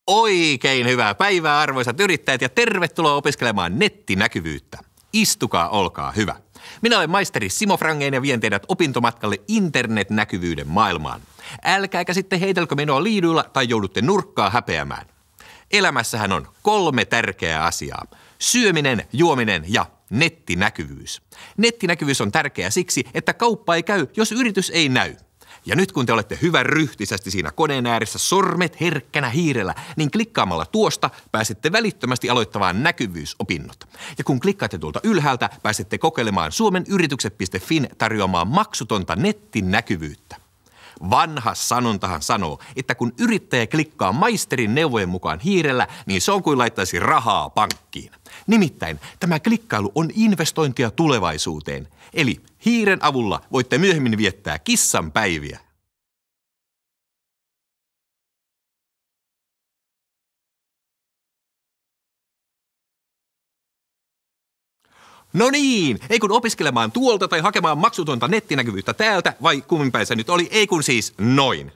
Oikein hyvää päivää, arvoisat yrittäjät, ja tervetuloa opiskelemaan nettinäkyvyyttä. Istukaa, olkaa hyvä. Minä olen maisteri Simo Frangén ja vien teidät opintomatkalle internetnäkyvyyden maailmaan. Älkääkä sitten heitelkö minua liiduilla tai joudutte nurkkaa häpeämään. Elämässähän on 3 tärkeää asiaa. Syöminen, juominen ja nettinäkyvyys. Nettinäkyvyys on tärkeää siksi, että kauppa ei käy, jos yritys ei näy. Ja nyt kun te olette hyvän ryhtisästi siinä koneen ääressä sormet herkkänä hiirellä, niin klikkaamalla tuosta pääsette välittömästi aloittamaan näkyvyysopinnot. Ja kun klikkaatte tuolta ylhäältä, pääsette kokeilemaan suomenyritykset.fin tarjoamaan maksutonta nettinäkyvyyttä. Vanha sanontahan sanoo, että kun yrittäjä klikkaa maisterin neuvojen mukaan hiirellä, niin se on kuin laittaisi rahaa pankkiin. Nimittäin tämä klikkailu on investointia tulevaisuuteen. Eli hiiren avulla voitte myöhemmin viettää kissan päiviä. No niin, ei kun opiskelemaan tuolta tai hakemaan maksutonta nettinäkyvyyttä täältä, vai kummin päin se nyt oli, ei kun siis noin.